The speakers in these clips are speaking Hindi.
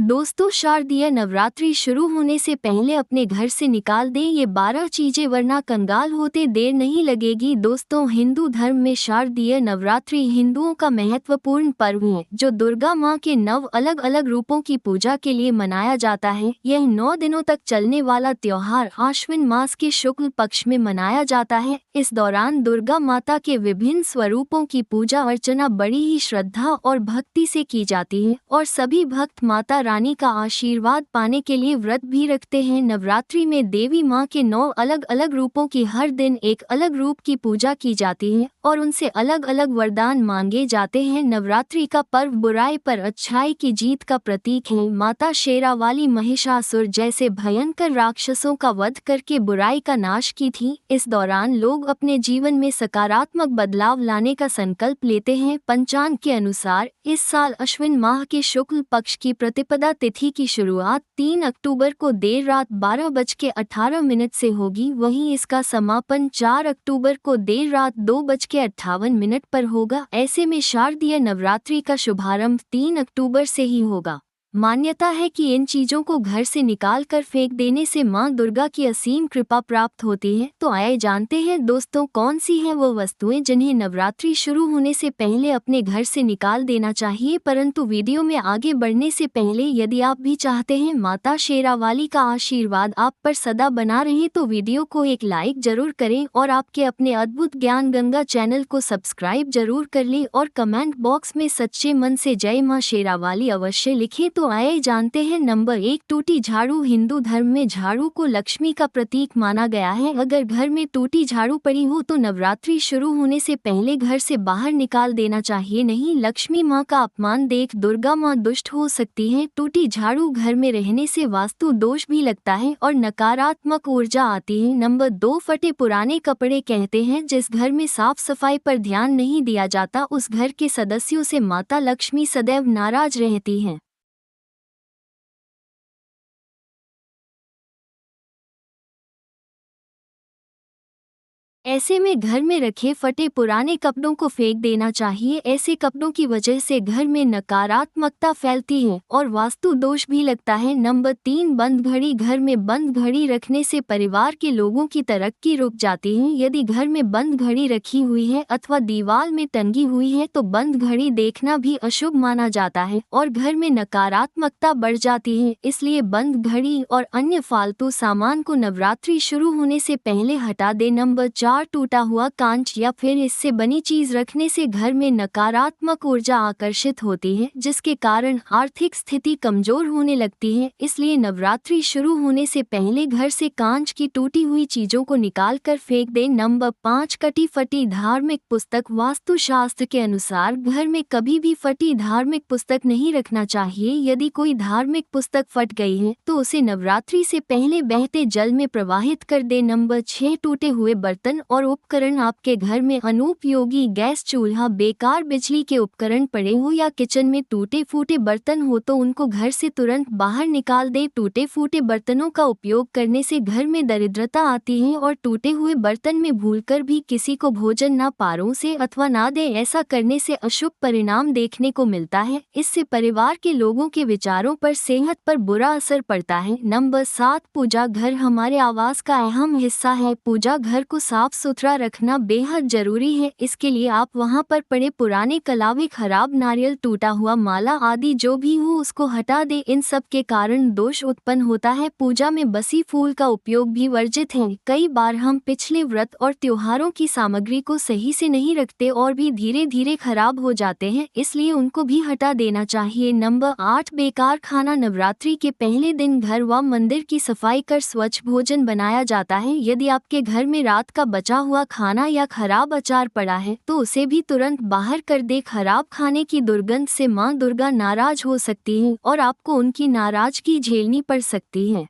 दोस्तों, शारदीय नवरात्रि शुरू होने से पहले अपने घर से निकाल दें ये 12 चीजें, वरना कंगाल होते देर नहीं लगेगी। दोस्तों, हिंदू धर्म में शारदीय नवरात्रि हिंदुओं का महत्वपूर्ण पर्व है जो दुर्गा माँ के 9 अलग अलग रूपों की पूजा के लिए मनाया जाता है। यह 9 दिनों तक चलने वाला त्योहार आश्विन मास के शुक्ल पक्ष में मनाया जाता है। इस दौरान दुर्गा माता के विभिन्न स्वरूपों की पूजा अर्चना बड़ी ही श्रद्धा और भक्ति से की जाती है और सभी भक्त माता रानी का आशीर्वाद पाने के लिए व्रत भी रखते हैं। नवरात्रि में देवी माँ के 9 अलग अलग रूपों की हर दिन एक अलग रूप की पूजा की जाती है और उनसे अलग अलग वरदान मांगे जाते हैं। नवरात्रि का पर्व बुराई पर अच्छाई की जीत का प्रतीक है। माता शेरावाली महिषासुर जैसे भयंकर राक्षसों का वध करके बुराई का नाश की थी। इस दौरान लोग अपने जीवन में सकारात्मक बदलाव लाने का संकल्प लेते हैं। पंचांग के अनुसार इस साल अश्विन माह के शुक्ल पक्ष की प्रतिपदा तिथि की शुरुआत 3 अक्टूबर को देर रात 12:18 से होगी। वहीं इसका समापन 4 अक्टूबर को देर रात 2:58 पर होगा। ऐसे में शारदीय नवरात्रि का शुभारंभ 3 अक्टूबर से ही होगा। मान्यता है कि इन चीजों को घर से निकाल कर फेंक देने से मां दुर्गा की असीम कृपा प्राप्त होती है। तो आइए जानते हैं दोस्तों, कौन सी हैं वो वस्तुएं जिन्हें नवरात्रि शुरू होने से पहले अपने घर से निकाल देना चाहिए। परंतु वीडियो में आगे बढ़ने से पहले यदि आप भी चाहते हैं माता शेरावाली का आशीर्वाद आप पर सदा बना रहे तो वीडियो को एक लाइक जरूर करें और आपके अपने अद्भुत ज्ञान गंगा चैनल को सब्सक्राइब जरूर कर लें और कमेंट बॉक्स में सच्चे मन से जय मां शेरावाली अवश्य लिखें। तो आइए जानते हैं। नंबर 1, टूटी झाड़ू। हिंदू धर्म में झाड़ू को लक्ष्मी का प्रतीक माना गया है। अगर घर में टूटी झाड़ू पड़ी हो तो नवरात्रि शुरू होने से पहले घर से बाहर निकाल देना चाहिए। नहीं, लक्ष्मी माँ का अपमान देख दुर्गा माँ दुष्ट हो सकती है। टूटी झाड़ू घर में रहने से वास्तु दोष भी लगता है और नकारात्मक ऊर्जा आती है। नंबर 2, फटे पुराने कपड़े। कहते हैं जिस घर में साफ सफाई पर ध्यान नहीं दिया जाता उस घर के सदस्यों से माता लक्ष्मी सदैव नाराज रहती हैं। ऐसे में घर में रखे फटे पुराने कपड़ों को फेंक देना चाहिए। ऐसे कपड़ों की वजह से घर में नकारात्मकता फैलती है और वास्तु दोष भी लगता है। नंबर 3, बंद घड़ी। घर में बंद घड़ी रखने से परिवार के लोगों की तरक्की रुक जाती है। यदि घर में बंद घड़ी रखी हुई है अथवा दीवार में टंगी हुई है तो बंद घड़ी देखना भी अशुभ माना जाता है और घर में नकारात्मकता बढ़ जाती है। इसलिए बंद घड़ी और अन्य फालतू सामान को नवरात्रि शुरू होने से पहले हटा दे। नंबर 4, टूटा हुआ कांच या फिर इससे बनी चीज रखने से घर में नकारात्मक ऊर्जा आकर्षित होती है जिसके कारण आर्थिक स्थिति कमजोर होने लगती है। इसलिए नवरात्रि शुरू होने से पहले घर से कांच की टूटी हुई चीजों को निकाल कर फेंक दें। नंबर 5, कटी फटी धार्मिक पुस्तक। वास्तुशास्त्र के अनुसार घर में कभी भी फटी धार्मिक पुस्तक नहीं रखना चाहिए। यदि कोई धार्मिक पुस्तक फट गई है तो उसे नवरात्रि से पहले बहते जल में प्रवाहित कर दे। नंबर 6, टूटे हुए बर्तन और उपकरण। आपके घर में अनुपयोगी गैस चूल्हा, बेकार बिजली के उपकरण पड़े हो या किचन में टूटे फूटे बर्तन हो तो उनको घर से तुरंत बाहर निकाल दें। टूटे फूटे बर्तनों का उपयोग करने से घर में दरिद्रता आती है और टूटे हुए बर्तन में भूलकर भी किसी को भोजन ना परोसे अथवा ना दे। ऐसा करने से अशुभ परिणाम देखने को मिलता है। इससे परिवार के लोगों के विचारों पर, सेहत पर बुरा असर पड़ता है। नंबर 7, पूजा घर। हमारे आवास का अहम हिस्सा है। पूजा घर को साफ सुथरा रखना बेहद जरूरी है। इसके लिए आप वहां पर पड़े पुराने कलावे, खराब नारियल, टूटा हुआ माला आदि जो भी हो उसको हटा दे। इन सब के कारण दोष उत्पन्न होता है। पूजा में बसी फूल का उपयोग भी वर्जित है। कई बार हम पिछले व्रत और त्योहारों की सामग्री को सही से नहीं रखते और भी धीरे धीरे खराब हो जाते हैं, इसलिए उनको भी हटा देना चाहिए। नंबर 8, बेकार खाना। नवरात्रि के पहले दिन घर व मंदिर की सफाई कर स्वच्छ भोजन बनाया जाता है। यदि आपके घर में रात का बचा हुआ खाना या खराब अचार पड़ा है तो उसे भी तुरंत बाहर कर दे। खराब खाने की दुर्गंध से मां दुर्गा नाराज हो सकती है और आपको उनकी नाराजगी झेलनी पड़ सकती है।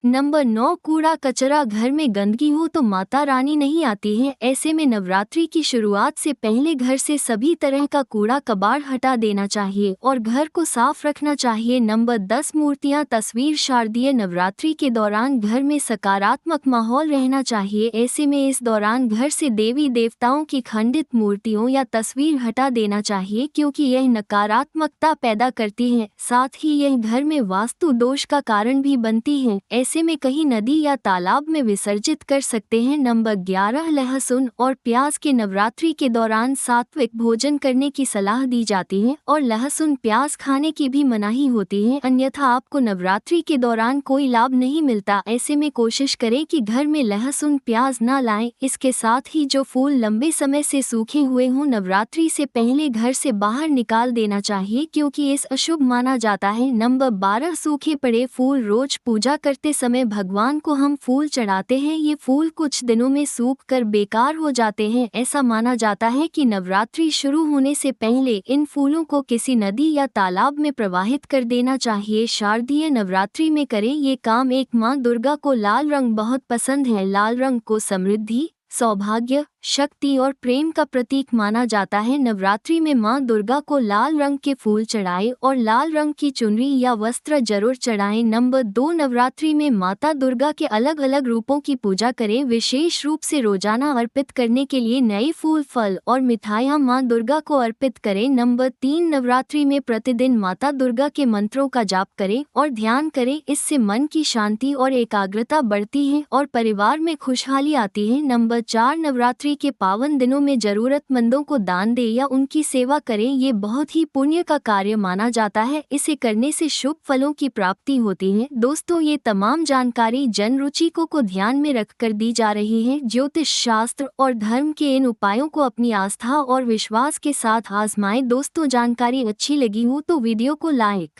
नंबर 9 कूड़ा कचरा। घर में गंदगी हो तो माता रानी नहीं आती है। ऐसे में नवरात्रि की शुरुआत से पहले घर से सभी तरह का कूड़ा कबाड़ हटा देना चाहिए और घर को साफ रखना चाहिए। नंबर 10 मूर्तियां तस्वीर। शारदीय नवरात्रि के दौरान घर में सकारात्मक माहौल रहना चाहिए। ऐसे में इस दौरान घर से देवी देवताओं की खंडित मूर्तियों या तस्वीर हटा देना चाहिए, क्योंकि यह नकारात्मकता पैदा करती है। साथ ही यह घर में वास्तु दोष का कारण भी बनती है। ऐसे में कहीं नदी या तालाब में विसर्जित कर सकते हैं। नंबर 11 लहसुन और प्याज के। नवरात्रि के दौरान सात्विक भोजन करने की सलाह दी जाती है और लहसुन प्याज खाने की भी मनाही होती है, अन्यथा आपको नवरात्रि के दौरान कोई लाभ नहीं मिलता। ऐसे में कोशिश करें कि घर में लहसुन प्याज न लाएं। इसके साथ ही जो फूल लंबे समय से सूखे हुए हों नवरात्रि से पहले घर से बाहर निकाल देना चाहिए, क्योंकि इस अशुभ माना जाता है। नंबर 12 सूखे पड़े फूल। रोज पूजा करते समय भगवान को हम फूल चढ़ाते हैं। ये फूल कुछ दिनों में सूख कर बेकार हो जाते हैं। ऐसा माना जाता है कि नवरात्रि शुरू होने से पहले इन फूलों को किसी नदी या तालाब में प्रवाहित कर देना चाहिए। शारदीय नवरात्रि में करें ये काम। एक माँ दुर्गा को लाल रंग बहुत पसंद है। लाल रंग को समृद्धि, सौभाग्य, शक्ति और प्रेम का प्रतीक माना जाता है। नवरात्रि में मां दुर्गा को लाल रंग के फूल चढ़ाएं और लाल रंग की चुनरी या वस्त्र जरूर चढ़ाएं। नंबर 2 नवरात्रि में माता दुर्गा के अलग अलग रूपों की पूजा करें। विशेष रूप से रोजाना अर्पित करने के लिए नए फूल, फल और मिठाइयां मां दुर्गा को अर्पित करें। नंबर 3 नवरात्रि में प्रतिदिन माता दुर्गा के मंत्रों का जाप करें और ध्यान करें। इससे मन की शांति और एकाग्रता बढ़ती है और परिवार में खुशहाली आती है। नंबर 4 नवरात्रि के पावन दिनों में जरूरतमंदों को दान दें या उनकी सेवा करें। ये बहुत ही पुण्य का कार्य माना जाता है। इसे करने से शुभ फलों की प्राप्ति होती है। दोस्तों, ये तमाम जानकारी जन रुचिकों को ध्यान में रखकर दी जा रही है। ज्योतिष शास्त्र और धर्म के इन उपायों को अपनी आस्था और विश्वास के साथ आजमाएं। दोस्तों, जानकारी अच्छी लगी हो तो वीडियो को लाइक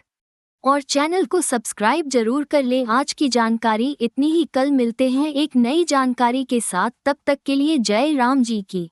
और चैनल को सब्सक्राइब जरूर कर लें। आज की जानकारी इतनी ही। कल मिलते हैं एक नई जानकारी के साथ। तब तक के लिए जय राम जी की।